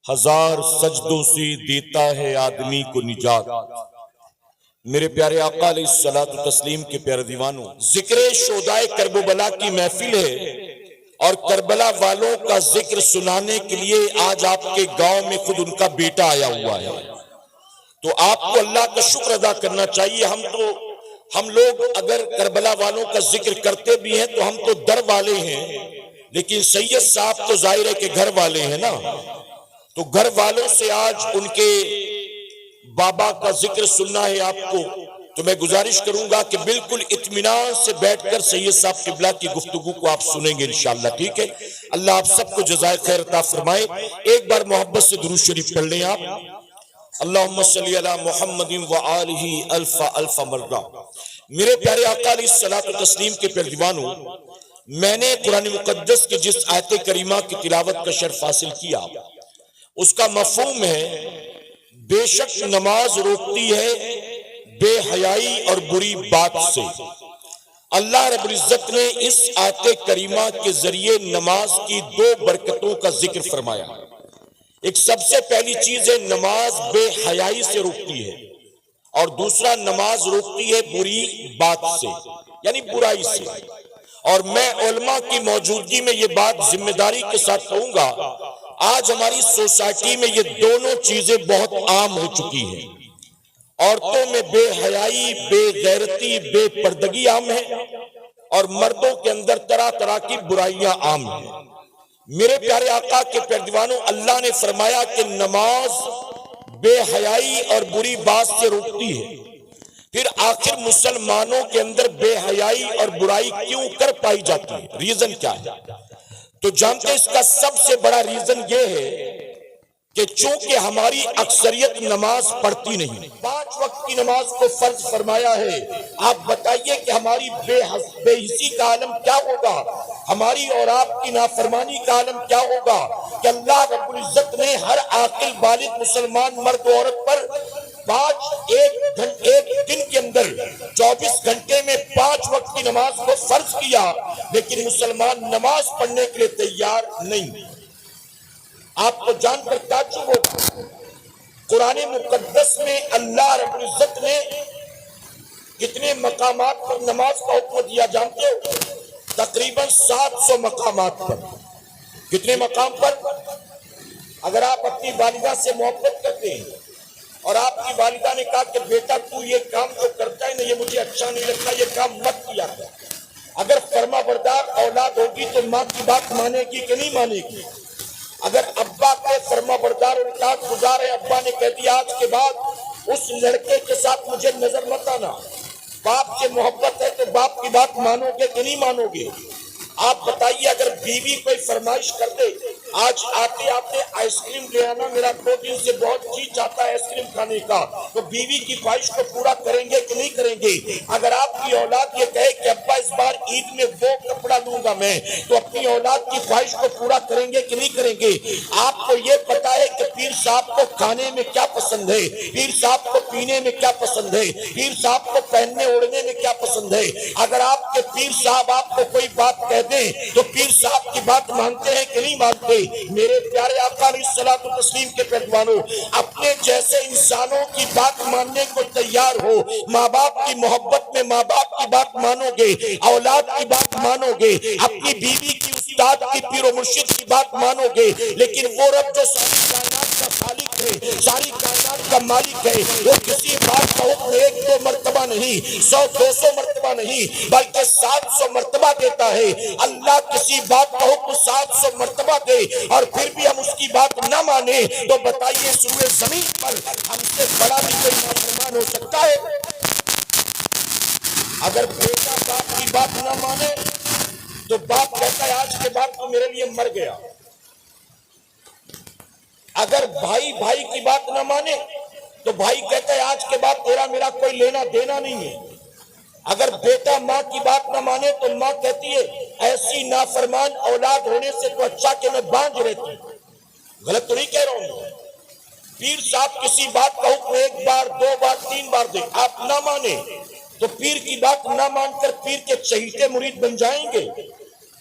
ہزار سجدوں سے دیتا ہے آدمی کو نجات۔ میرے پیارے آقا علیہ الصلوۃ والتسلیم کے پیارے دیوانوں، ذکر شہدائے کرب و بلا کی محفل ہے اور کربلا والوں کا ذکر سنانے کے لیے آج آپ کے گاؤں میں خود ان کا بیٹا آیا ہوا ہے۔ تو آپ کو اللہ کا شکر ادا کرنا چاہیے۔ ہم لوگ اگر کربلا والوں کا ذکر کرتے بھی ہیں تو ہم تو در والے ہیں، لیکن سید صاحب تو ظاہر ہے کہ گھر والے ہیں نا، تو گھر والوں سے آج ان کے بابا کا ذکر سننا ہے آپ کو، تو میں گزارش کروں گا کہ بالکل اطمینان سے بیٹھ کر سید صاحب قبلہ کی گفتگو کو آپ سنیں گے انشاءاللہ، ٹھیک ہے؟ اللہ آپ سب کو جزائے خیر عطا فرمائے۔ ایک بار محبت سے درود شریف پڑھ لیں آپ، اللہم صلی علی محمد وآلہ الف الف مرہ۔ میرے پیارے آقا علیہ الصلوۃ والتسلیم کے پیارے دیوانوں، میں نے قرآن مقدس کے جس آیت کریمہ کی تلاوت کا شرف حاصل کیا، اس کا مفہوم ہے بے شک نماز روکتی ہے بے حیائی اور بری بات سے۔ اللہ رب العزت نے اس آیت کریمہ کے ذریعے نماز کی دو برکتوں کا ذکر فرمایا۔ ایک سب سے پہلی چیز ہے نماز بے حیائی سے روکتی ہے، اور دوسرا نماز روکتی ہے بری بات سے، یعنی برائی سے۔ اور میں علماء کی موجودگی میں یہ بات ذمہ داری کے ساتھ کہوں گا، آج ہماری سوسائٹی میں یہ دونوں چیزیں بہت عام ہو چکی ہیں۔ عورتوں میں بے حیائی، بے غیرتی، بے پردگی عام ہے، اور مردوں کے اندر طرح طرح کی برائیاں عام ہیں۔ میرے پیارے آقا کے پیارے دیوانوں، اللہ نے فرمایا کہ نماز بے حیائی اور بری بات سے روکتی ہے۔ پھر آخر مسلمانوں کے اندر بے حیائی اور برائی کیوں کر پائی جاتی ہے؟ ریزن کیا ہے؟ تو جانتے ہیں اس کا سب سے بڑا ریزن یہ ہے کہ چونکہ ہماری اکثریت نماز پڑھتی نہیں۔ 5 وقت کی نماز کو فرض فرمایا ہے۔ آپ بتائیے کہ ہماری بے حسی کا عالم کیا ہوگا، ہماری اور آپ کی نافرمانی کا عالم کیا ہوگا کہ اللہ رب العزت نے ہر عاقل بالغ مسلمان مرد و عورت پر ایک دن کے اندر 24 گھنٹے میں 5 وقت کی نماز کو فرض کیا، لیکن مسلمان نماز پڑھنے کے لیے تیار نہیں۔ آپ کو جان کر تعجب ہوگا، قرآن مقدس میں اللہ رب العزت نے کتنے مقامات پر نماز کا حکم دیا جانتے ہو؟ تقریباً 700 مقامات پر۔ کتنے مقام پر؟ اگر آپ اپنی والدہ سے محبت کرتے ہیں اور آپ کی والدہ نے کہا کہ بیٹا تو یہ کام تو کرتا ہے نا، یہ مجھے اچھا نہیں لگتا، یہ کام مت کیا کر، اگر فرما بردار اولاد ہوگی تو ماں کی بات مانے گی کہ نہیں مانے گی؟ اگر ابا کے فرما بردار اور اطاعت گزار ہے، ابا نے کہہ دیا آج کے بعد اس لڑکے کے ساتھ مجھے نظر مت آنا، باپ سے محبت ہے تو باپ کی بات مانو گے کہ نہیں مانو گے؟ آپ بتائیے اگر بیوی کوئی فرمائش کر دے، آج آتے آتے آئس کریم لے آنا، میرا 2 دن سے بہت جی چاہتا ہے آئس کریم کھانے کا، تو بیوی کی خواہش کو پورا کریں گے کہ نہیں کریں گے؟ اگر آپ کی اولاد یہ کہے کہ ابا اس بار عید میں وہ کپڑا لوں گا میں، تو اپنی اولاد کی خواہش کو پورا کریں گے کہ نہیں کریں گے؟ آپ کو یہ پتا ہے کہ پیر صاحب کو کھانے میں کیا پسند ہے، پیر صاحب کو پینے میں کیا پسند ہے، پیر صاحب کو پہننے اوڑھنے میں کیا پسند ہے۔ اگر آپ کے پیر صاحب آپ کو کوئی بات کہہ دیں تو پیر صاحب کی بات مانتے ہیں کہ نہیں مانتے؟ میرے پیارے آقا علیہ الصلوۃ والتسلیم کے پیروانوں، اپنے جیسے انسانوں کی بات ماننے کو تیار ہو۔ ماں باپ کی محبت میں ماں باپ کی بات مانو گے، اولاد کی بات مانو گے، اپنی بیوی کی استاد کی پیر و مرشد کی بات مانو گے، لیکن وہ رب جو ساری کائنات کا خالق ہے، ساری کائنات کا مالک ہے، وہ کسی بات کا حکم 1-2 مرتبہ نہیں، 100-200 مرتبہ نہیں، بلکہ 700 مرتبہ دیتا ہے۔ اللہ کسی بات کا حکم 700 مرتبہ دے اور پھر بھی ہم اس کی بات نہ مانے، تو بتائیے سروے زمین پر ہم سے بڑا بھی کوئی نافرمان ہو سکتا ہے؟ اگر بیٹا باپ کی بات نہ مانے تو باپ کہتا ہے آج کے بعد تو میرے لیے مر گیا۔ اگر بھائی بھائی کی بات نہ مانے تو بھائی کہتا ہے آج کے بعد تیرا میرا کوئی لینا دینا نہیں ہے۔ اگر بیٹا ماں کی بات نہ مانے تو ماں کہتی ہے ایسی نافرمان اولاد ہونے سے تو اچھا کہ میں بانجھ رہتی۔ غلط تو نہیں کہہ رہا ہوں؟ پیر صاحب کسی بات کا حکم 1 بار 2 بار 3 بار دے، آپ نہ مانے تو پیر کی بات نہ مان کر پیر کے چہیتے مرید بن جائیں گے؟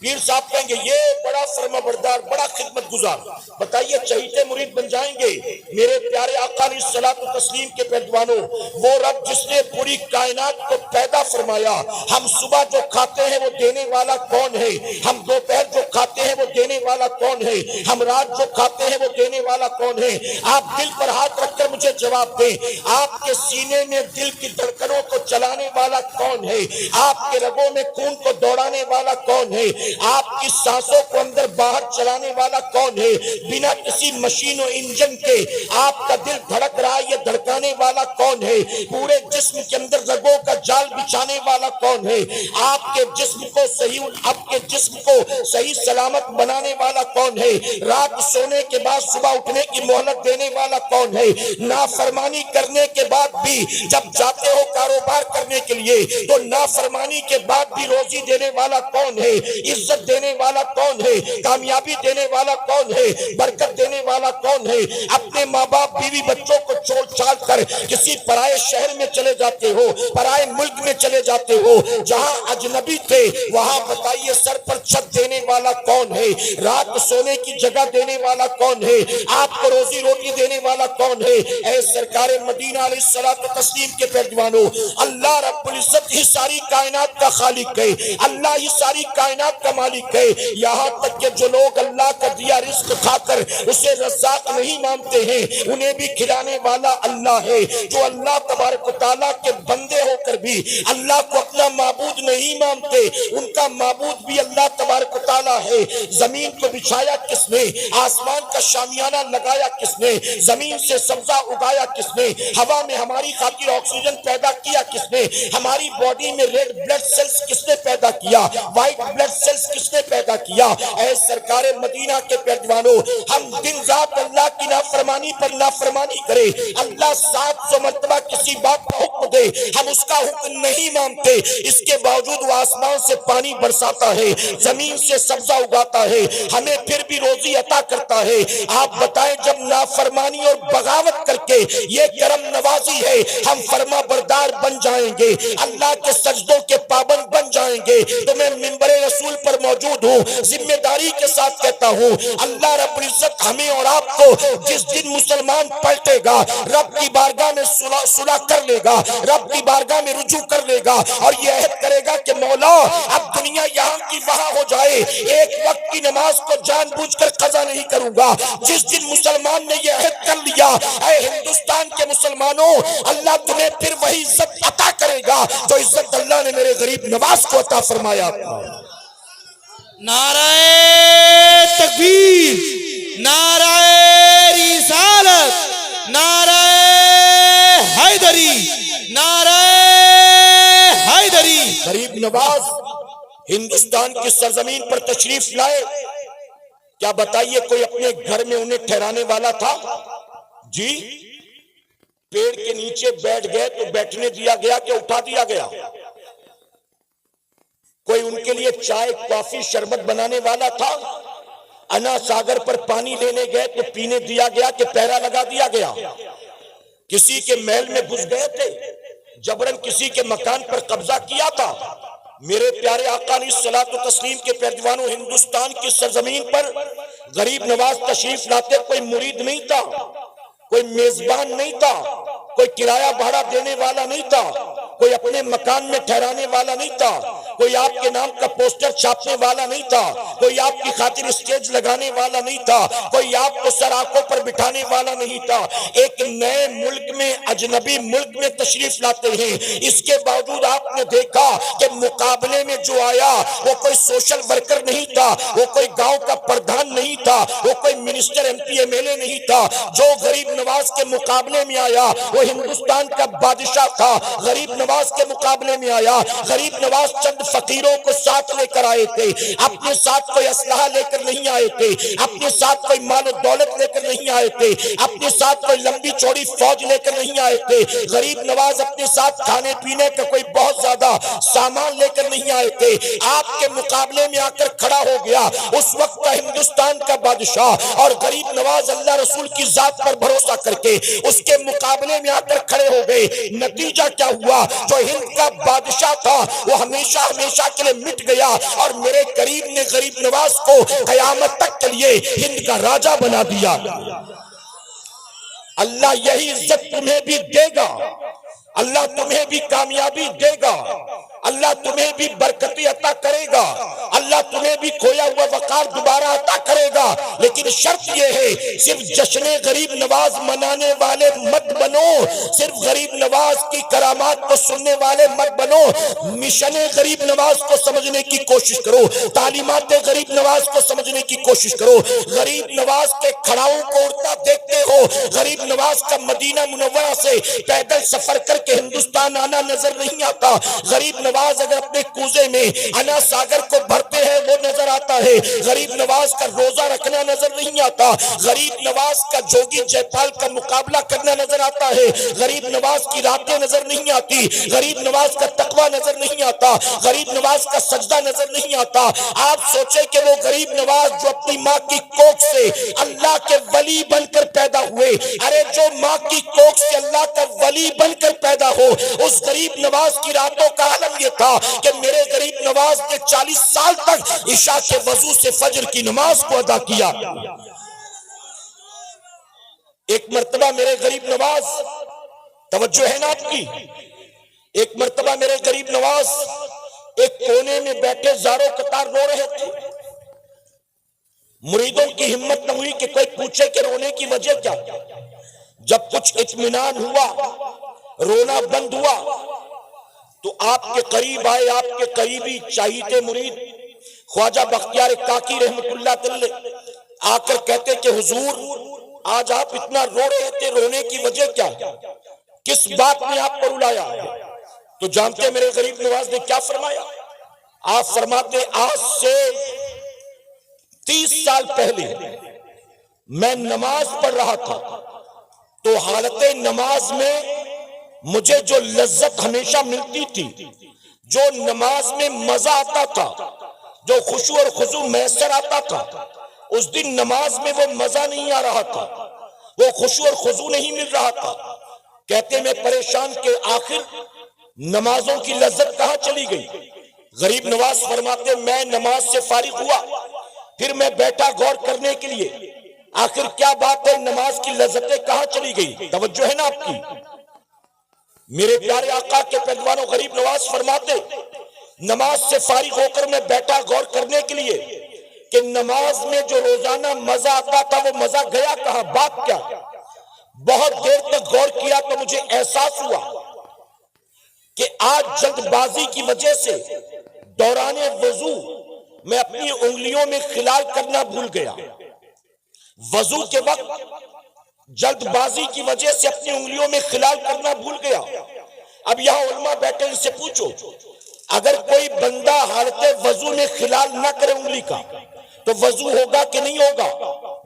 پیر صاحب کہیں گے یہ بڑا فرما بردار، بڑا خدمت گزار، بتائیے چہیتے مرید بن جائیں گے؟ میرے پیارے آقا علیہ الصلوۃ والتسلیم کے پیروانوں، وہ رب جس نے پوری کائنات کو پیدا فرمایا، ہم صبح جو کھاتے ہیں وہ دینے والا کون ہے؟ ہم دوپہر جو کھاتے ہیں وہ دینے والا کون ہے؟ ہم رات جو کھاتے ہیں وہ دینے والا کون ہے؟ آپ دل پر ہاتھ رکھ کر مجھے جواب دیں، آپ کے سینے میں دل کی دھڑکنوں کو چلانے والا کون ہے؟ آپ کے رگوں میں خون کو دوڑانے والا کون ہے؟ آپ کی سانسوں کو اندر باہر چلانے والا کون ہے؟ بنا کسی مشین و انجن کے آپ کا دل دھڑک رہا ہے، یہ دھڑکانے والا کون ہے؟ پورے جسم کے اندر رگوں کا جال بچھانے والا کون ہے؟ آپ کے جسم کو صحیح سلامت بنانے والا کون ہے؟ رات سونے کے بعد صبح اٹھنے کی مہلت دینے والا کون ہے؟ نافرمانی کرنے کے بعد بھی جب جاتے ہو کاروبار کرنے کے لیے تو نافرمانی کے بعد بھی روزی دینے والا کون ہے؟ عزت دینے والا کون ہے؟ کامیابی دینے والا کون ہے؟ برکت دینے والا کون ہے؟ اپنے ماں باپ بیوی بچوں کو چھوڑ چھاڑ کر کسی پرائے شہر میں چلے جاتے ہو، پرائے ملک میں چلے جاتے ہو، جہاں اجنبی تھے وہاں بتائیے سر پر چھت دینے والا کون ہے؟ رات سونے کی جگہ دینے والا کون ہے؟ آپ کو روزی روٹی دینے والا کون ہے؟ اے سرکار مدینہ علیہ الصلوۃ والتسلیم کے پیروانوں، اللہ رب العزت ہی ساری کائنات کا خالق ہے، اللہ ہی ساری کائنات کا مالک ہے۔ یہاں تک کہ جو لوگ اللہ کا دیا رزق کھا کر اسے رزاق نہیں مانتے ہیں، انہیں بھی کھلانے والا اللہ ہے۔ جو اللہ تبارک و تعالیٰ کے بندے ہو کر بھی اللہ کو اپنا معبود نہیں مانتے، ان کا معبود بھی اللہ تبارک و تعالیٰ ہے۔ زمین کو بچھایا کس نے؟ آسمان کا شامیانہ لگایا کس نے؟ زمین سے سبزہ اگایا کس نے؟ ہوا میں ہماری خاطر آکسیجن پیدا کیا کس نے؟ ہماری باڈی میں ریڈ بلڈ سیلز کس نے پیدا کیا؟ وائٹ بلڈ سیلز کس نے پیدا کیا؟ اے سرکار مدینہ کے پیروانوں، ہم دن رات اللہ کی نافرمانی پر نافرمانی کرے، اللہ 700 مرتبہ کسی بات کا حکم دے ہم اس کا حکم نہیں مانتے، اس کے باوجود وہ آسمان سے پانی برساتا ہے، زمین سے سبزہ اگاتا ہے، ہمیں پھر بھی روزی عطا کرتا ہے۔ آپ بتائیں جب نافرمانی اور بغاوت کر کے یہ کرم نوازی ہے، ہم فرما بردار بن جائیں گے، اللہ کے سجدوں کے پابند بن جائیں گے، تو میں منبر رسول پر موجود ہوں، ذمہ داری کے ساتھ کہتا ہوں، اللہ رب العزت ہمیں اور آپ کو جس دن مسلمان پلٹے گا، رب کی بارگاہ میں صلح کر لے گا، رب کی بارگاہ میں رجوع کر لے گا اور یہ عہد کرے گا کہ مولا اب دنیا یہاں کی وہاں ہو جائے، ایک وقت کی نماز کو جان بوجھ کر قضا نہیں کروں گا۔ جس دن مسلمان نے یہ عہد کر لیا، اے ہندوستان کے مسلمانوں، اللہ تمہیں پھر وہی عزت عطا کرے گا جو عزت اللہ نے میرے غریب نواز کو عطا فرمایا۔ نعرہ تکبیر، نعرہ رسالت، نعرہ حیدری، نعرہ حیدری۔ غریب نواز ہندوستان کی سرزمین پر تشریف لائے، کیا بتائیے کوئی اپنے گھر میں انہیں ٹھہرانے والا تھا؟ جی، پیڑ کے نیچے بیٹھ گئے تو بیٹھنے دیا گیا کہ اٹھا دیا گیا؟ کوئی ان کے لیے چائے کافی شربت بنانے والا تھا؟ انا ساگر پر پانی لینے گئے تو پینے دیا گیا کہ پہرا لگا دیا گیا؟ کسی کے محل میں گھس گئے تھے، جبرن کسی کے مکان پر قبضہ کیا تھا؟ میرے پیارے آقا علیہ الصلوۃ والتسلیم کے پیروانوں، ہندوستان کی سرزمین پر غریب نواز تشریف لاتے کوئی مرید نہیں تھا، کوئی میزبان نہیں تھا، کوئی کرایہ بھاڑا دینے والا نہیں تھا، کوئی اپنے مکان میں ٹھہرانے والا نہیں تھا، کوئی آپ کے نام کا پوسٹر چھاپنے والا نہیں تھا، کوئی آپ کی خاطر اسٹیج لگانے والا نہیں تھا، کوئی آپ کو سر آنکھوں پر بٹھانے والا نہیں تھا۔ ایک نئے ملک میں، اجنبی ملک میں تشریف لاتے ہیں، اس کے باوجود آپ نے دیکھا کہ مقابلے میں جو آیا وہ کوئی سوشل ورکر نہیں تھا، وہ کوئی گاؤں کا پردھان نہیں تھا، وہ کوئی minister M P M L A نہیں تھا، جو غریب نواز کے مقابلے میں آیا وہ ہندوستان کا بادشاہ تھا۔ غریب نواز کے مقابلے میں آیا، غریب نواز چند فقیروں کو ساتھ لے کر آئے تھے، اپنے ساتھ کوئی اسلحہ لے کر نہیں آئے تھے، اپنے ساتھ کوئی مال و دولت لے کر نہیں آئے تھے، اپنے ساتھ کوئی لمبی چوڑی فوج لے کر نہیں آئے تھے۔ غریب نواز اپنے ساتھ کھانے پینے کا کوئی بہت زیادہ سامان لے کر نہیں آئے تھے، آپ کے مقابلے میں آ کر کھڑا ہو گیا اس وقت کا ہندوستان کا بادشاہ، اور غریب نواز اللہ رسول کی ذات پر بھروسہ کر کے اس کے مقابلے میں آ کر کھڑے ہو گئے۔ نتیجہ کیا ہوا؟ جو ہند کا بادشاہ تھا وہ ہمیشہ ہمیشہ کے لیے مٹ گیا اور میرے کریم نے غریب نواز کو قیامت تک کے لیے ہند کا راجہ بنا دیا۔ اللہ یہی عزت تمہیں بھی دے گا، اللہ تمہیں بھی کامیابی دے گا، اللہ تمہیں بھی برکتی عطا کرے گا، اللہ تمہیں بھی کھویا ہوا وقار دوبارہ عطا کرے گا، لیکن شرط یہ ہے صرف جشن غریب نواز منانے والے مت بنو، صرف غریب نواز کی کرامات کو سننے والے مت بنو، مشن غریب نواز کو سمجھنے کی کوشش کرو، تعلیمات غریب نواز کو سمجھنے کی کوشش کرو۔ غریب نواز کے کھڑاؤں کو اڑتا دیکھتے ہو، غریب نواز کا مدینہ منورہ سے پیدل سفر کر کے ہندوستان آنا نظر نہیں آتا، غریب نواز اگر اپنے کوزے میں انا ساگر کو بھرتے ہیں وہ نظر آتا ہے، غریب نواز کا روزہ رکھنا نظر نہیں آتا، غریب نواز کا جوگی جے پال کا مقابلہ کرنا نظر آتا ہے، غریب نواز کی راتیں نظر نہیں آتی، غریب نواز کا تقوی نظر نہیں آتا، غریب نواز کا سجدہ نظر نہیں آتا۔ آپ سوچیں کہ وہ غریب نواز جو اپنی ماں کی کوکھ سے اللہ کے ولی بن کر پیدا ہوئے، ارے جو ماں کی کوکھ سے اللہ کا ولی بن کر پیدا ہو، اس غریب نواز کی راتوں کا عالم یہ تھا کہ میرے غریب نواز نے 40 سال تک عشاء کے وضو سے فجر کی نماز کو ادا کیا۔ ایک مرتبہ میرے غریب نواز، توجہ ہے نا آپ کی، ایک مرتبہ میرے غریب نواز ایک کونے میں بیٹھے زاروں قطار رو رہے تھے، مریدوں کی ہمت نہ ہوئی کہ کوئی پوچھے کہ رونے کی وجہ کیا۔ جب کچھ اطمینان ہوا، رونا بند ہوا، تو آپ کے قریب آئے آپ کے قریبی چاہیتے مرید خواجہ بختیار کاکی رحمت اللہ علیہ، آ کر کہتے کہ حضور آج آپ اتنا رو رہے تھے، رونے کی وجہ کیا، کس بات نے آپ پر رلایا؟ تو جانتے ہیں میرے غریب نواز نے کیا فرمایا؟ آپ فرماتے آج سے 30 سال پہلے میں نماز پڑھ رہا تھا، تو حالت نماز میں مجھے جو لذت ہمیشہ ملتی تھی، جو نماز میں مزہ آتا تھا، جو خشوع اور خضوع میسر آتا تھا، اس دن نماز میں وہ مزہ نہیں آ رہا تھا، وہ خشوع اور خضوع نہیں مل رہا تھا۔ کہتے میں پریشان کہ آخر نمازوں کی لذت کہاں چلی گئی؟ غریب نواز فرماتے میں نماز سے فارغ ہوا، پھر میں بیٹھا غور کرنے کے لیے آخر کیا بات ہے، نماز کی لذتیں کہاں چلی گئی؟ توجہ ہے نا آپ کی؟ میرے پیارے آقا کے پیروانوں، غریب نواز فرماتے نماز سے فارغ ہو کر میں بیٹھا غور کرنے کے لیے کہ نماز میں جو روزانہ مزہ آتا تھا وہ مزہ گیا کہاں، بات کیا؟ بہت دیر تک غور کیا تو مجھے احساس ہوا کہ آج جلد بازی کی وجہ سے دوران وضو میں اپنی انگلیوں میں خلال کرنا بھول گیا، وضو کے وقت جلد بازی کی وجہ سے اپنی انگلیوں میں خلال کرنا بھول گیا۔ اب یہاں علماء بیٹھے ان سے پوچھو اگر کوئی بندہ حالت وضو میں خلال نہ کرے انگلی کا تو وضو ہوگا کہ نہیں ہوگا،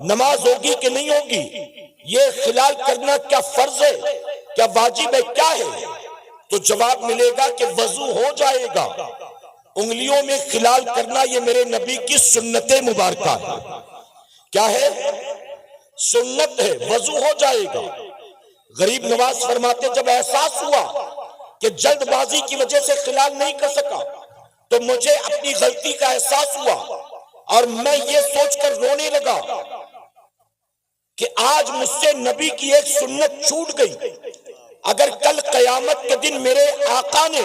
نماز ہوگی کہ نہیں ہوگی؟ یہ خلال کرنا کیا فرض ہے، کیا واجب ہے، کیا ہے؟ تو جواب ملے گا کہ وضو ہو جائے گا۔ انگلیوں میں خلال کرنا یہ میرے نبی کی سنت مبارکہ ہے۔ کیا ہے؟ سنت ہے، وضو ہو جائے گا۔ غریب نواز فرماتے جب احساس ہوا کہ جلد بازی کی وجہ سے خلال نہیں کر سکا تو مجھے اپنی غلطی کا احساس ہوا اور میں یہ سوچ کر رونے لگا کہ آج مجھ سے نبی کی ایک سنت چھوٹ گئی۔ اگر کل قیامت کے دن میرے آقا نے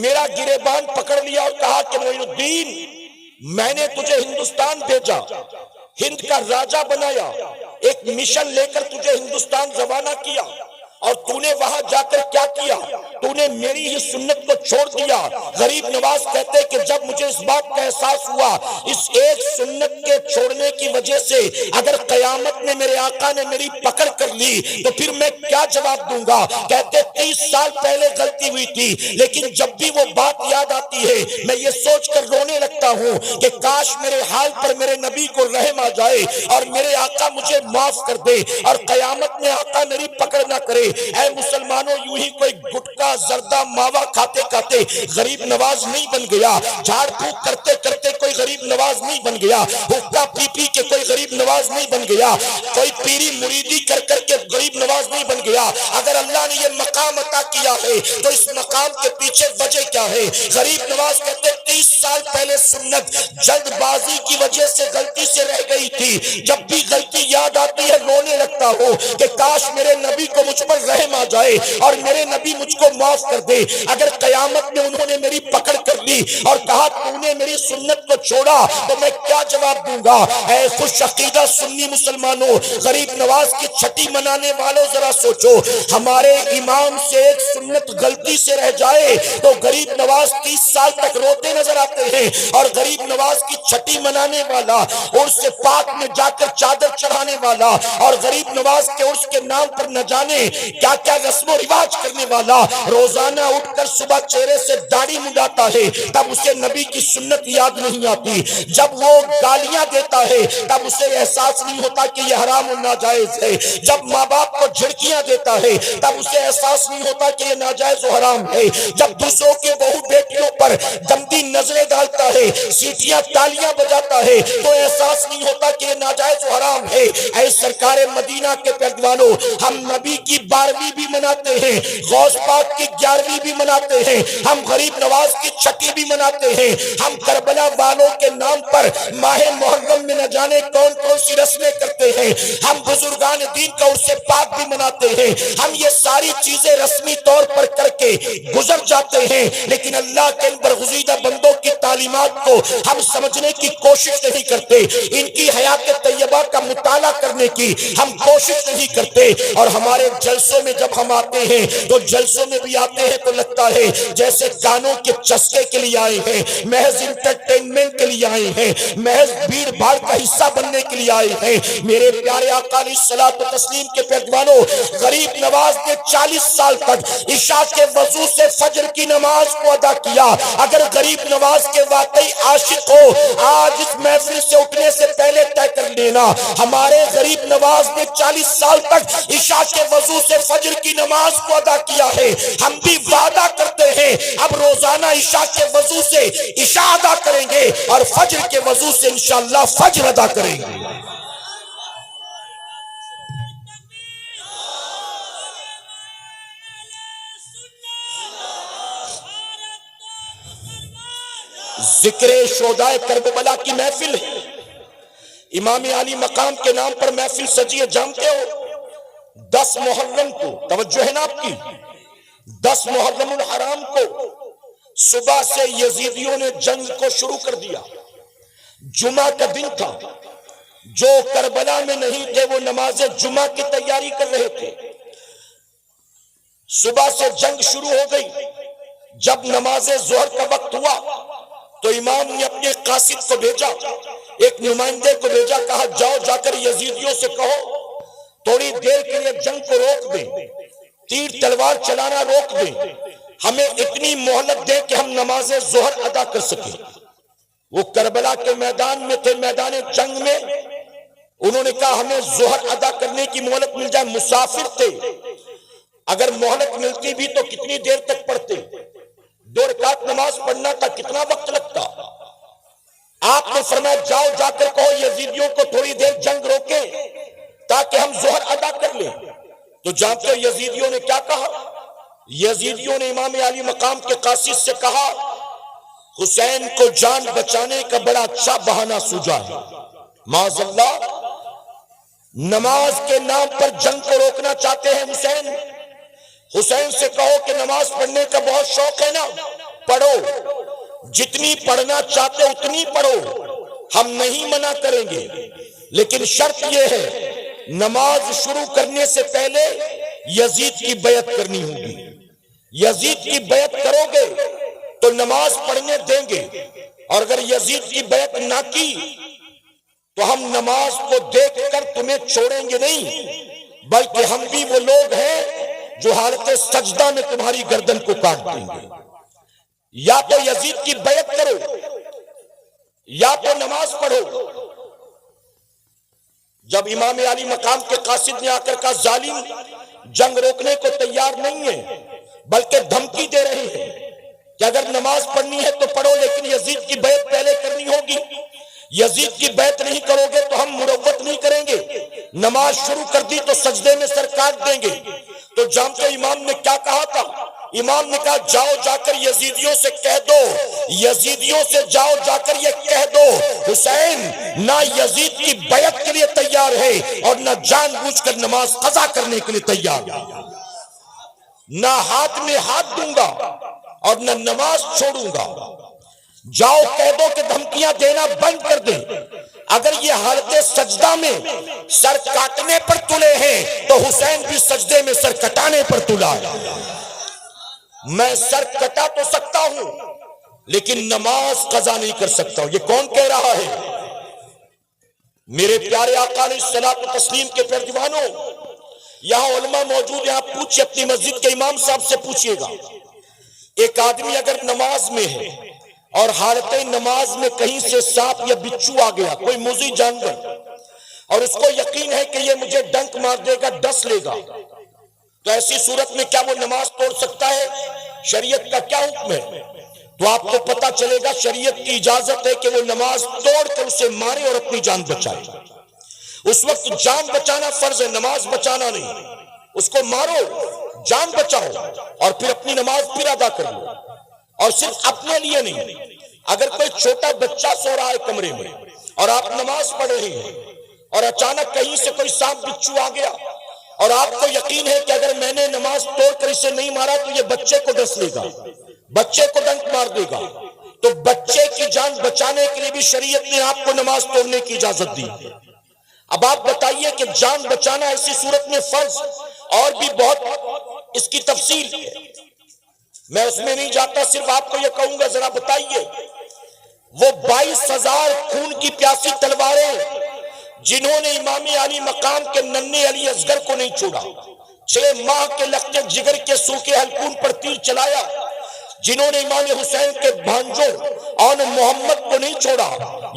میرا گریبان پکڑ لیا اور کہا کہ معین الدین میں نے تجھے ہندوستان بھیجا، ہند کا راجہ بنایا، ایک مشن لے کر تجھے ہندوستان روانہ کیا، اور تو نے وہاں جا کر کیا کیا؟ تو نے میری ہی سنت کو چھوڑ دیا۔ غریب نواز کہتے کہ جب مجھے اس بات کا احساس ہوا اس ایک سنت کے چھوڑنے کی وجہ سے اگر قیامت میں میرے آقا نے میری پکڑ کر لی تو پھر میں کیا جواب دوں گا؟ کہتے 30 سال پہلے غلطی ہوئی تھی، لیکن جب بھی وہ بات یاد آتی ہے میں یہ سوچ کر رونے لگتا ہوں کہ کاش میرے حال پر میرے نبی کو رحم آ جائے اور میرے آقا مجھے معاف کر دے اور قیامت میں آقا میری پکڑ نہ کرے۔ اے مسلمانوں، یوں ہی کوئی گٹکا زردہ ماوا کھاتے آتے غریب نواز نہیں بن گیا، جھاڑ پھونک کرتے کرتے کوئی غریب نواز نہیں بن گیا، حقہ پی پی کے کوئی غریب نواز نہیں بن گیا، کوئی پیری مریدی کر کر کے غریب نواز نہیں بن گیا۔ اگر اللہ نے یہ مقام عطا کیا ہے تو اس مقام کے پیچھے وجہ کیا ہے؟ غریب نواز کہتے 30 سال پہلے سنت جلد بازی کی وجہ سے غلطی سے رہ گئی تھی، جب بھی غلطی یاد آتی ہے رونے لگتا ہو کہ کاش میرے نبی کو مجھ پر رحم آ جائے اور میرے نبی مجھ کو معاف کر دے۔ اگر قیامت میں انہوں نے میری پکڑ کر لی اور کہا تو نے میری سنت کو چھوڑا تو میں کیا جواب دوں گا؟ اے خوش عقیدہ سنی مسلمانوں، غریب نواز کی چھٹی منانے والوں ذرا سوچو، ہمارے امام سے ایک سنت غلطی سے رہ جائے تو غریب نواز 30 سال تک روتے نظر آتے ہیں، اور غریب نواز کی چھٹی منانے والا، عرس پاک میں جا کر چادر چڑھانے والا، اور غریب نواز کے عرس کے نام پر نہ جانے کیا کیا رسم و رواج کرنے والا، روزانہ اٹھ کر صبح چہرے سے داڑھی منڈاتا ہے تب اسے نبی کی سنت یاد نہیں آتی، جب وہ گالیاں دیتا ہے تب اسے احساس نہیں ہوتا کہ یہ حرام و ناجائز ہے، جب ماں باپ کو جھڑکیاں دیتا ہے تب اسے احساس نہیں ہوتا کہ یہ ناجائز و حرام ہے، جب دوسروں کے بہو بیٹیوں پر گندی نظریں ڈالتا ہے، سیٹیاں تالیاں بجاتا ہے تو احساس نہیں ہوتا کہ یہ ناجائز و حرام ہے۔ اے سرکار مدینہ کے پہلوانوں، ہم نبی کی 12ویں بھی مناتے ہیں، غوث پاک کی 11ویں بھی مناتے ہیں، ہم غریب نواز کی چھٹی بھی مناتے ہیں، ہم کربلا والوں کے نام پر ماہ محرم میں نہ جانے کون کون سی رسمیں کرتے ہیں، ہم بزرگان دین کا عرس پاک بھی مناتے ہیں، ہم یہ ساری چیزیں رسمی طور پر کر کے گزر جاتے ہیں، لیکن اللہ کے ان برگزیدہ بندوں کی تعلیمات کو ہم سمجھنے کی کوشش نہیں کرتے، ان کی حیات طیبہ کا مطالعہ کرنے کی ہم کوشش نہیں کرتے، اور ہمارے جلسوں میں جب ہم آتے ہیں تو جلسوں میں بھی آتے ہیں تو لگتا ہے جیسے گانوں کے چسکے کے لیے آئے ہیں، محض انٹرٹینمنٹ کے لیے آئے ہیں، محض بھیڑ بھاڑ کا حصہ بننے کے لیے آئے ہیں۔ میرے پیارے آقا علیہ الصلوۃ والتسلیم کے پیغمبروں، غریب نواز نے 40 سال تک عشاء کے وضو سے فجر کی نماز کو ادا کیا۔ اگر غریب نواز کے واقعی عاشق ہو آج اس محفل سے اٹھنے سے پہلے طے کر لینا، ہمارے غریب نواز نے 40 سال تک عشاء کے وضو سے فجر کی نماز کو ادا کیا ہے۔ ہم بھی وعدہ کرتے ہیں اب روزانہ عشاء کے وضو سے عشاء ادا کریں گے اور فجر کے وضو سے انشاءاللہ فجر ادا کریں گے۔ ذکر شہدائے کربلا کی محفل ہے، امام علی مقام کے نام پر محفل سجی ہے، جانتے ہو 10 محرم کو، توجہ ہے نا آپ کی، 10 محرم الحرام کو صبح سے یزیدیوں نے جنگ کو شروع کر دیا۔ جمعہ کا دن تھا، جو کربلا میں نہیں تھے وہ نماز جمعہ کی تیاری کر رہے تھے۔ صبح سے جنگ شروع ہو گئی، جب نماز ظہر کا وقت ہوا تو امام نے اپنے قاصد کو بھیجا، ایک نمائندے کو بھیجا، کہا جاؤ جا کر یزیدیوں سے کہو تھوڑی دیر کے لیے جنگ کو روک دیں، تیر تلوار چلانا روک دیں، ہمیں اتنی مہلت دیں کہ ہم نماز ظہر ادا کر سکیں۔ وہ کربلا کے میدان میں تھے، میدان جنگ میں، انہوں نے کہا ہمیں ظہر ادا کرنے کی مہلت مل جائے، مسافر تھے، اگر مہلت ملتی بھی تو کتنی دیر تک پڑھتے، 2 رکعت نماز پڑھنا تھا، کتنا وقت لگتا۔ آپ نے فرمایا جاؤ جا کر کہو یزیدیوں کو تھوڑی دیر جنگ روکیں تاکہ ہم ظہر ادا کر لیں۔ تو جانتے ہو یزیدیوں نے کیا کہا؟ یزیدیوں نے امام علی مقام کے قاصد سے کہا حسین کو جان بچانے کا بڑا اچھا بہانہ سوجا ہے، معاذ اللہ، نماز کے نام پر جنگ کو روکنا چاہتے ہیں حسین۔ حسین سے کہو کہ نماز پڑھنے کا بہت شوق ہے نا، پڑھو، جتنی پڑھنا چاہتے اتنی پڑھو، ہم نہیں منع کریں گے، لیکن شرط یہ ہے نماز شروع کرنے سے پہلے یزید کی بیعت کرنی ہوگی۔ یزید کی بیعت کرو گے تو نماز پڑھنے دیں گے، اور اگر یزید کی بیعت نہ کی تو ہم نماز کو دیکھ کر تمہیں چھوڑیں گے نہیں، بلکہ ہم بھی وہ لوگ ہیں جو حالت سجدہ میں تمہاری گردن کو کاٹ دیں گے۔ یا تو یزید کی بیعت کرو یا تو نماز پڑھو۔ جب امام علی مقام کے قاصد نے آ کر کہا ظالم جنگ روکنے کو تیار نہیں ہے بلکہ دھمکی دے رہے ہیں، کہ اگر نماز پڑھنی ہے تو پڑھو، لیکن یزید کی بیعت پہلے کرنی ہوگی، یزید کی بیعت نہیں کرو گے تو ہم مروت نہیں کریں گے، نماز شروع کر دی تو سجدے میں سر کاٹ دیں گے۔ تو جانتے امام نے کیا کہا تھا؟ امام نے کہا جاؤ جا کر یزیدیوں سے کہہ دو، یزیدیوں سے جاؤ جا کر یہ کہہ دو حسین نہ یزید کی بیعت کے لیے تیار ہے اور نہ جان بوجھ کر نماز قضا کرنے کے لیے تیار ہے، نہ ہاتھ میں ہاتھ دوں گا اور نہ نماز چھوڑوں گا۔ جاؤ کہہ دو کہ دھمکیاں دینا بند کر دیں، اگر یہ حالت سجدہ میں سر کاٹنے پر تلے ہیں تو حسین بھی سجدے میں سر کٹانے پر تلا ہے۔ میں سر کٹا تو سکتا ہوں لیکن نماز قضا نہیں کر سکتا ہوں۔ یہ کون کہہ رہا ہے؟ میرے پیارے آقا علیہ الصلوۃ والتسلیم کے پیروانوں، یہاں علماء موجود ہیں، آپ پوچھئے اپنی مسجد کے امام صاحب سے پوچھئے گا، ایک آدمی اگر نماز میں ہے اور حالت نماز میں کہیں سے سانپ یا بچھو آ گیا، کوئی موذی جانور، اور اس کو یقین ہے کہ یہ مجھے ڈنک مار دے گا، ڈس لے گا، تو ایسی صورت میں کیا وہ نماز توڑ سکتا ہے؟ شریعت کا کیا حکم ہے؟ تو آپ کو پتا چلے گا شریعت کی اجازت ہے کہ وہ نماز توڑ کر اسے مارے اور اپنی جان بچائے۔ اس وقت جان بچانا فرض ہے، نماز بچانا نہیں۔ اس کو مارو، جان بچاؤ، اور پھر اپنی نماز پھر ادا کر لو۔ اور صرف اپنے لیے نہیں، اگر کوئی چھوٹا بچہ سو رہا ہے کمرے میں اور آپ نماز پڑھ رہے ہیں اور اچانک کہیں سے کوئی سانپ بچھو آ گیا اور آپ کو یقین ہے کہ اگر میں نے نماز توڑ کر اسے نہیں مارا تو یہ بچے کو ڈس لے گا، بچے کو ڈنک مار دے گا، تو بچے کی جان بچانے کے لیے بھی شریعت نے آپ کو نماز توڑنے کی اجازت دی۔ اب آپ بتائیے کہ جان بچانا ایسی صورت میں فرض، اور بھی بہت اس کی تفصیل ہے، میں اس میں نہیں جاتا، صرف آپ کو یہ کہوں گا ذرا بتائیے وہ 22,000 خون کی پیاسی تلواریں جنہوں نے امام علی مقام کے ننھے علی اصغر کو نہیں چھوڑا، 6 ماہ کے لخت جگر کے سوکھے حلقون پر تیر چلایا، جنہوں نے امام حسین کے بھانجوں اور محمد کو نہیں چھوڑا،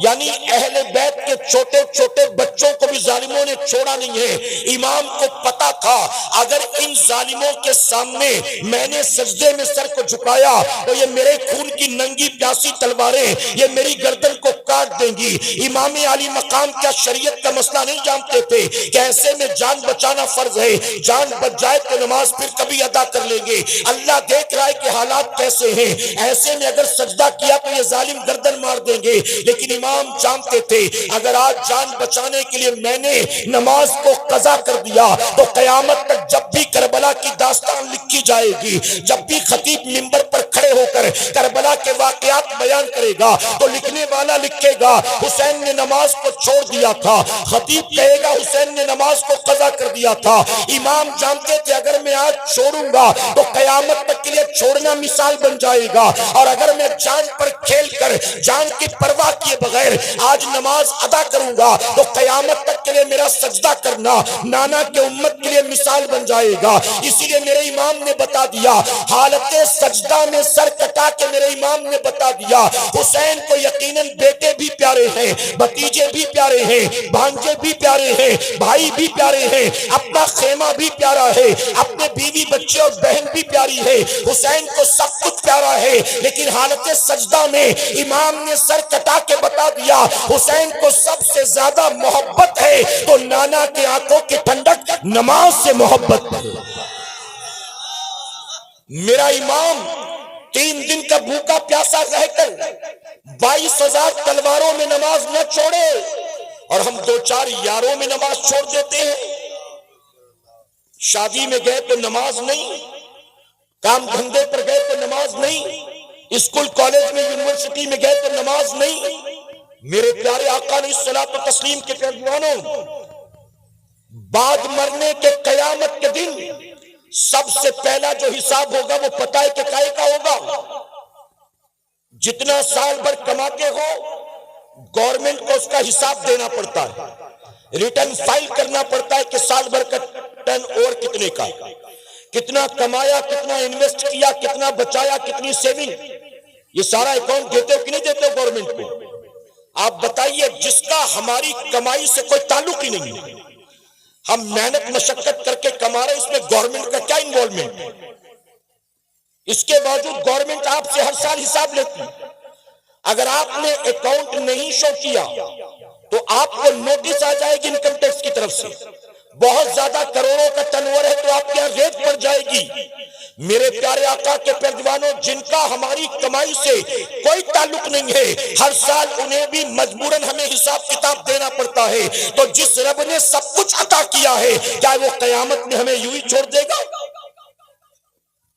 یعنی اہل بیت کے چھوٹے چھوٹے بچوں کو بھی ظالموں نے چھوڑا نہیں ہے۔ امام کو پتا تھا اگر ان ظالموں کے سامنے میں نے سجدے میں سر کو جھکایا تو یہ میرے خون کی ننگی پیاسی تلواریں یہ میری گردن کو کاٹ دیں گی۔ امام علی مقام کیا شریعت کا مسئلہ نہیں جانتے تھے کہ ایسے میں جان بچانا فرض ہے، جان بچ جائے تو نماز پھر کبھی ادا کر لیں گے۔ اللہ دیکھ رہا ہے کہ حالات کیسے ہیں، ایسے میں اگر سجدہ کیا تو یہ ظالم گردن مار دیں گے، لیکن امام جانتے تھے اگر آج جان بچانے کے لیے میں نے نماز کو قضا کر دیا تو قیامت تک جب بھی کربلا کی داستان لکھی جائے گی، جب بھی خطیب منبر پر کھڑے ہو کر کربلا کے واقعات بیان کرے گا تو لکھنے والا لکھے گا حسین نے نماز کو چھوڑ دیا تھا، خطیب کہے گا حسین نے نماز کو قضا کر دیا تھا۔ امام جانتے تھے اگر میں آج چھوڑوں گا تو قیامت تک کے لیے چھوڑنا مثال بن جائے گا، اور اگر میں جان پر کھیل کر جان کی پرواہ کیے بغیر آج نماز ادا کروں گا تو قیامت تک کے لیے میرا سجدہ کرنا نانا کے امت کے لیے مثال بن جائے گا۔ اسی لیے میرے امام نے بتا دیا، حالت سجدہ میں سر کٹا کے میرے امام نے بتا دیا حسین کو یقیناً بیٹے بھی پیارے ہیں، بھتیجے بھی پیارے ہیں، بھانجے بھی پیارے ہیں، بھائی بھی پیارے ہیں، اپنا خیمہ بھی پیارا ہے، اپنے بیوی بچے اور بہن بھی پیاری ہے، حسین کو سب کچھ پیارا ہے، لیکن حالت سجدہ میں امام نے سر کٹا کے بتا دیا حسین کو سب سے زیادہ محبت ہے تو نانا کے آنکھوں کی ٹھنڈک نماز سے محبت ہے۔ میرا امام 3 دن کا بھوکا پیاسا رہ کر 22,000 تلواروں میں نماز نہ چھوڑے، اور ہم 2-4 یاروں میں نماز چھوڑ دیتے ہیں۔ شادی میں گئے تو نماز نہیں، کام دھندے پر گئے تو نماز نہیں، اسکول کالج میں یونیورسٹی میں گئے تو نماز نہیں۔ میرے پیارے آقا علیہ الصلوۃ والتسلیم کے پیروانوں، بعد مرنے کے قیامت کے دن سب سے پہلا جو حساب ہوگا وہ پتہ ہے کہ کائے کا ہوگا؟ جتنا سال بھر کماتے ہو گورنمنٹ کو اس کا حساب دینا پڑتا ہے، ریٹرن فائل کرنا پڑتا ہے کہ سال بھر کا ٹرن اوور کتنے کا، کتنا کمایا، کتنا انویسٹ کیا، کتنا بچایا، کتنی سیونگ، یہ سارا اکاؤنٹ دیتے ہو کہ نہیں دیتے ہو گورنمنٹ کو؟ آپ بتائیے جس کا ہماری کمائی سے کوئی تعلق ہی نہیں ہے، ہم محنت مشقت کر کے کما رہے، اس میں گورنمنٹ کا کیا انوالومنٹ ہے؟ اس کے باوجود گورنمنٹ آپ سے ہر سال حساب لیتی ہے. اگر آپ نے اکاؤنٹ نہیں شو کیا تو آپ کو نوٹس آ جائے گی انکم ٹیکس کی طرف سے. بہت زیادہ کروڑوں کا ٹرن اوور ہے تو آپ کے یہاں ریٹ پڑ جائے گی. میرے پیارے آقا کے پیروانوں، جن کا ہماری کمائی سے کوئی تعلق نہیں ہے، ہر سال انہیں بھی مجبوراً ہمیں حساب کتاب دینا پڑتا ہے. تو جس رب نے سب کچھ عطا کیا ہے، کیا وہ قیامت میں ہمیں یوں ہی چھوڑ دے گا؟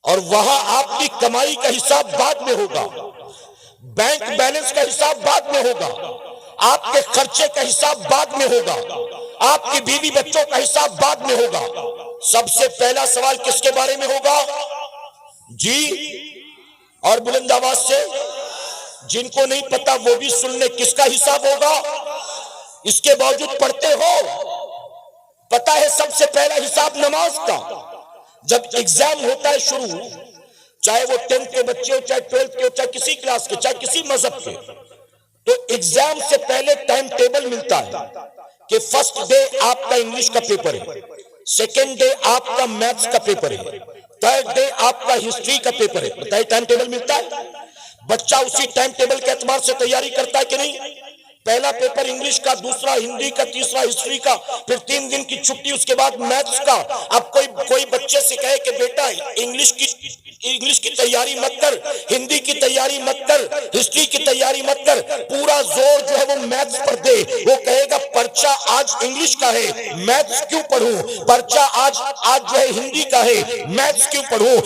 اور وہاں آپ کی کمائی کا حساب بعد میں ہوگا، بینک بیلنس کا حساب بعد میں ہوگا، آپ کے خرچے کا حساب بعد میں ہوگا، آپ کی بیوی بچوں کا حساب بعد میں ہوگا. سب سے پہلا سوال کس کے بارے میں ہوگا؟ جی اور بلند آواز سے، جن کو نہیں پتا وہ بھی سن لیں، کس کا حساب ہوگا؟ اس کے باوجود پڑھتے ہو. پتا ہے سب سے پہلا حساب نماز کا. جب ایگزام ہوتا ہے شروع، چاہے وہ 10th کے بچے ہو، چاہے 12th کے ہو، چاہے کسی کلاس کے، چاہے کسی مذہب کے، تو ایگزام سے پہلے ٹائم ٹیبل ملتا ہے کہ فرسٹ ڈے آپ کا انگلش کا پیپر ہے، سیکنڈ ڈے آپ کا میتھس کا پیپر ہے، تھرڈ ڈے آپ کا ہسٹری کا پیپر ہے. بتائیے ٹائم ٹیبل ملتا ہے؟ بچہ اسی ٹائم ٹیبل کے اعتبار سے تیاری کرتا ہے کہ نہیں؟ پہلا پیپر انگلش کا، دوسرا ہندی کا، تیسرا ہسٹری کا، پھر 3 دن کی چھٹی، اس کے بعد میتھس کا. اب کوئی بچے سے کہے کہ بیٹا انگلش کی تیاری مت کر، ہندی کی تیاری مت کر، ہسٹری کی تیاری مت کر، پورا زور جو ہے وہ میتھس پر دے. وہ کہے گا پرچہ آج انگلش کا ہے، میتھس کیوں پڑھوں؟ پرچہ آج جو ہے ہندی کا ہے، میتھس کیوں پڑھوں؟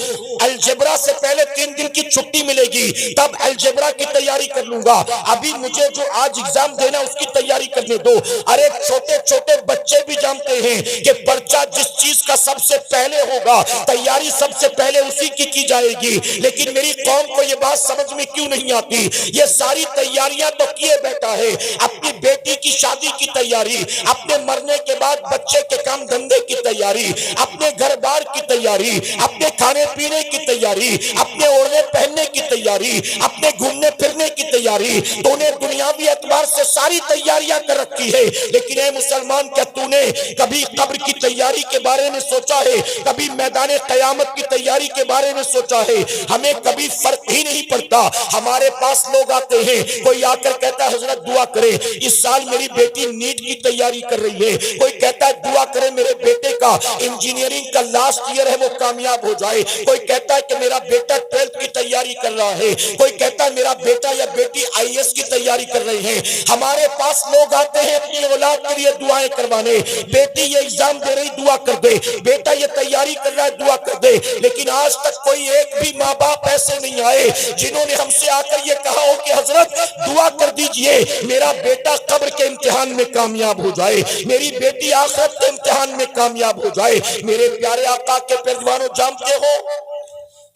الجبرا سے پہلے 3 دن کی چھٹی ملے گی، تب الجبرا کی تیاری کر لوں گا. ابھی مجھے جو آج ایگزام دینا اس کی تیاری کرنے دو. ارے چھوٹے چھوٹے بچے بھی جانتے ہیں کہ پرچہ جس چیز کا سب سے پہلے ہوگا، تیاری سب سے پہلے اسی کی جائے گی. لیکن میری قوم کو یہ بات سمجھ میں کیوں نہیں آتی؟ یہ ساری تیاریاں تو کیے بیٹھا ہے. اپنی بیٹی کی شادی کی تیاری، اپنے مرنے کے بعد بچے کے کام دھندے کی تیاری، اپنے گھر بار کی تیاری، اپنے کھانے پینے کی تیاری، اپنے اوڑھنے پہننے کی تیاری، اپنے گھومنے پھرنے کی تیاری. تو انہیں دنیاوی اعتبار سے ساری تیاریاں کر رکھی ہے. لیکن اے مسلمان، کیا تو نے کبھی قبر کی تیاری کے بارے میں سوچا ہے؟ کبھی میدان قیامت کی تیاری کے بارے میں سوچا ہے؟ ہمیں کبھی فرق ہی نہیں پڑتا. ہمارے پاس لوگ آتے ہیں، کوئی آ کر کہتا ہے حضرت دعا کرے، اس سال میری بیٹی نیٹ کی تیاری کر رہی ہے. کوئی کہتا ہے دعا کرے میرے بیٹے کا انجینئرنگ کا لاسٹ ایئر ہے وہ کامیاب ہو جائے. کوئی کہتا ہے کہ میرا بیٹا 12th کی تیاری کر رہا ہے. کوئی کہتا ہے میرا بیٹا یا بیٹی IAS کی تیاری کر رہے ہیں. ہمارے پاس لوگ آتے ہیں اپنی اولاد کے لیے دعائیں کروانے، بیٹی یہ ایگزام دے رہی دعا کر دے، بیٹا یہ تیاری کر رہا ہے دعا کر دے. لیکن آج تک کوئی ایک بھی ماں باپ ایسے نہیں آئے جنہوں نے ہم سے آ کر یہ کہا ہو کہ حضرت دعا کر دیجئے میرا بیٹا قبر کے امتحان میں کامیاب ہو جائے، میری بیٹی آخرت کے امتحان میں کامیاب ہو جائے. میرے پیارے آقا کے پیروانوں، جانتے ہو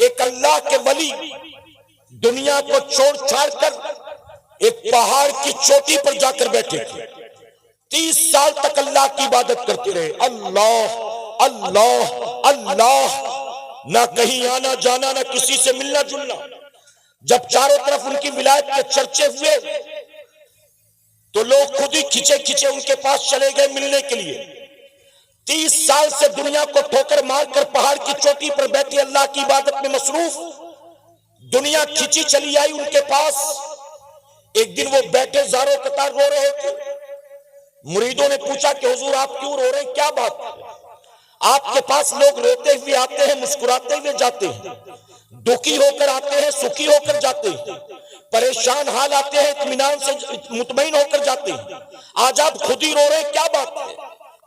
ایک اللہ کے ولی دنیا کو چھوڑ چھاڑ کر ایک پہاڑ کی چوٹی پر جا کر بیٹھے تھے. 30 سال تک اللہ کی عبادت کرتے رہے. اللہ اللہ اللہ، نہ کہیں آنا جانا، نہ کسی سے ملنا جلنا. جب چاروں طرف ان کی ولایت کے چرچے ہوئے تو لوگ خود ہی کھچے کھچے ان کے پاس چلے گئے ملنے کے لیے. 30 سال سے دنیا کو ٹھوکر مار کر پہاڑ کی چوٹی پر بیٹھے اللہ کی عبادت میں مصروف، دنیا کھچی چلی آئی ان کے پاس. ایک دن وہ بیٹھے زاروں قطار رو رہے تھے. مریدوں نے پوچھا کہ حضور آپ کیوں رو رہے ہیں، کیا بات ہے؟ آپ کے پاس لوگ روتے ہوئے آتے ہیں، مسکراتے ہوئے جاتے ہیں، دکھی ہو کر آتے ہیں، سکھی ہو کر جاتے ہیں، پریشان حال آتے ہیں، اطمینان سے مطمئن ہو کر جاتے ہیں. آج آپ خود ہی رو رہے ہیں، کیا بات ہے؟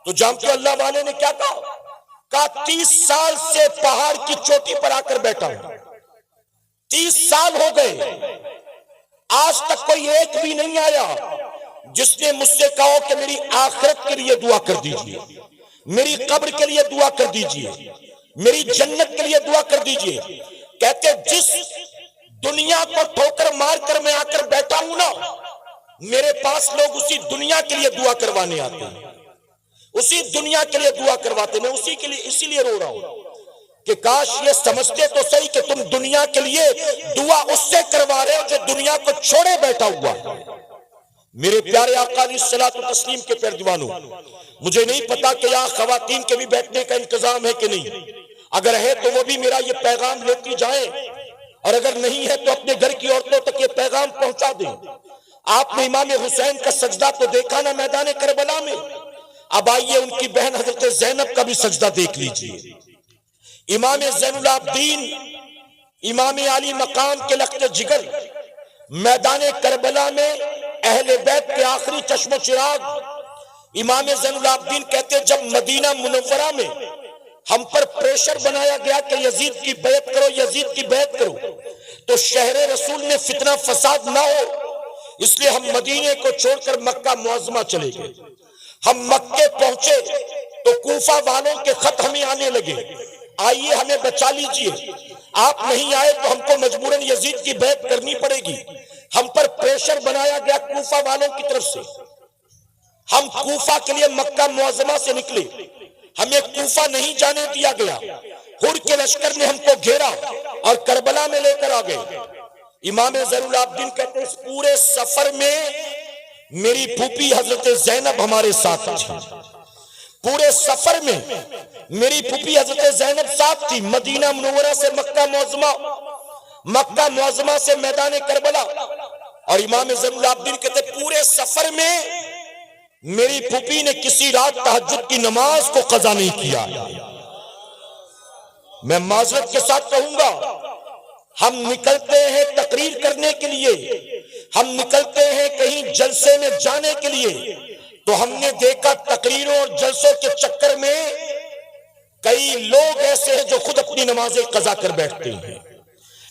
تو جانتے اللہ والے نے کیا کہا 30 سال سے پہاڑ کی چوٹی پر آ کر بیٹھا ہوں. 30 سال ہو گئے، آج تک کوئی ایک بھی نہیں آیا جس نے مجھ سے کہا کہ میری آخرت کے لیے دعا کر دیجئے، میری قبر کے لیے دعا کر دیجئے، میری جنت کے لیے دعا کر دیجئے. کہتے جس دنیا کو ٹھوکر مار کر میں آ کر بیٹھا ہوں نا، میرے پاس لوگ اسی دنیا کے لیے دعا کروانے آتے ہیں، اسی دنیا کے لیے دعا کرواتے. میں اسی لیے رو رہا ہوں کہ کاش یہ سمجھتے تو صحیح کہ تم دنیا کے لیے دعا اس سے کروا رہے ہو جو دنیا کو چھوڑے بیٹھا ہوا. میرے پیارے آقا علیہ الصلوۃ والتسلیم کے پیروانوں، مجھے نہیں پتا کہ یہاں خواتین کے بھی بیٹھنے کا انتظام ہے کہ نہیں. اگر ہے تو وہ بھی میرا یہ پیغام لیتی جائیں، اور اگر نہیں ہے تو اپنے گھر کی عورتوں تک یہ پیغام پہنچا دیں۔ آپ نے امام حسین کا سجدہ تو دیکھا نا میدان کربلا میں، اب آئیے ان کی بہن حضرت زینب کا بھی سجدہ دیکھ لیجئے۔ امام زین العابدین، امام علی مقام کے لخت جگر، میدان کربلا میں اہل بیت کے آخری چشم و چراغ امام زین العابدین کہتے جب مدینہ منورہ میں ہم پر پریشر بنایا گیا کہ یزید کی بیعت کرو، یزید کی بیعت کرو، تو شہر رسول میں فتنہ فساد نہ ہو، اس لیے ہم مدینے کو چھوڑ کر مکہ معظمہ چلے گئے۔ ہم مکے پہنچے تو کوفہ والوں کے خط ہمیں آنے لگے، آئیے ہمیں بچا لیجئے، آپ نہیں آئے تو ہم کو مجبوراً یزید کی بیعت کرنی پڑے گی۔ ہم پر پریشر بنایا گیا کوفہ والوں کی طرف سے، ہم کوفہ کے لیے مکہ معظمہ سے نکلے، ہمیں کوفہ نہیں جانے دیا گیا، ہر کے لشکر نے ہم کو گھیرا اور کربلا میں لے کر آ گئے۔ امام زین العابدین کہتے ہیں اس پورے سفر میں میری پھوپھی حضرت زینب ہمارے ساتھ تھی، پورے سفر میں میری پھوپھی حضرت زینب ساتھ تھی، مدینہ منورہ سے مکہ معظمہ، مکہ معظمہ سے میدان کربلا، اور امام زین العابدین کہتے ہیں پورے سفر میں میری پھوپھی نے کسی رات تہجد کی نماز کو قضا نہیں کیا۔ میں معذرت کے ساتھ کہوں گا، ہم نکلتے ہیں تقریر کرنے کے لیے، ہم نکلتے ہیں کہیں جلسے میں جانے کے لیے، تو ہم نے دیکھا تقریروں اور جلسوں کے چکر میں کئی لوگ ایسے ہیں جو خود اپنی نمازیں قضا کر بیٹھتے ہیں،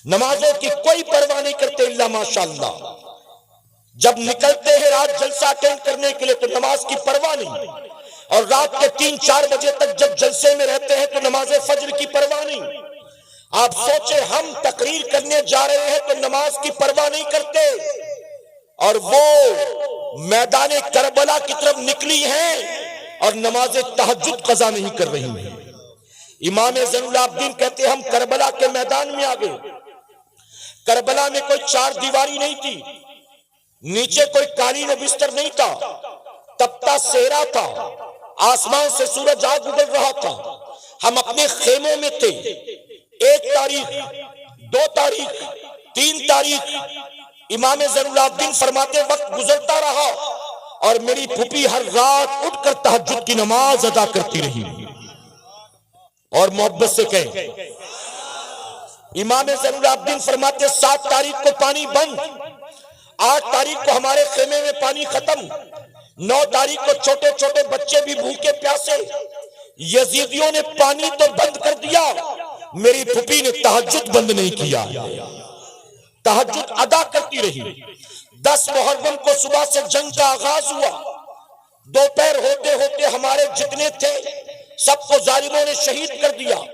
نمازوں کی کوئی پرواہ نہیں کرتے الا ماشاءاللہ۔ جب نکلتے ہیں رات جلسہ اٹینڈ کرنے کے لیے تو نماز کی پرواہ نہیں، اور رات کے 3-4 بجے تک جب جلسے میں رہتے ہیں تو نماز فجر کی پرواہ نہیں۔ آپ سوچیں ہم تقریر کرنے جا رہے ہیں تو نماز کی پرواہ نہیں کرتے، اور وہ میدان کربلا کی طرف نکلی ہیں اور نماز تہجد قضا نہیں کر رہی ہیں۔ امام زین العابدین کہتے ہیں ہم کربلا کے میدان میں آگئے، کربلا میں کوئی 4 دیواری نہیں تھی، نیچے کوئی قالین و بستر نہیں تھا، تپتا صحرا تھا، آسمان سے سورج آگ اگل رہا تھا، ہم اپنے خیموں میں تھے۔ 1 تاریخ، 2 تاریخ، 3 تاریخ، امام زین العابدین فرماتے وقت گزرتا رہا اور میری پھوپھی ہر رات اٹھ کر تہجد کی نماز ادا کرتی رہی، اور محبت سے کہیں امام زین العابدین فرماتے 7 تاریخ کو پانی بند، 8 تاریخ کو ہمارے خیمے میں پانی ختم، 9 تاریخ کو چھوٹے چھوٹے بچے بھی بھوکے پیاسے، یزیدیوں نے پانی تو بند کر دیا، میری پھوپھی نے تہجد بند نہیں کیا، تہجد ادا کرتی رہی۔ 10 محرم کو صبح سے جنگ کا آغاز ہوا، دوپہر ہوتے ہوتے ہمارے جتنے تھے سب کو ظالموں نے شہید کر دیا۔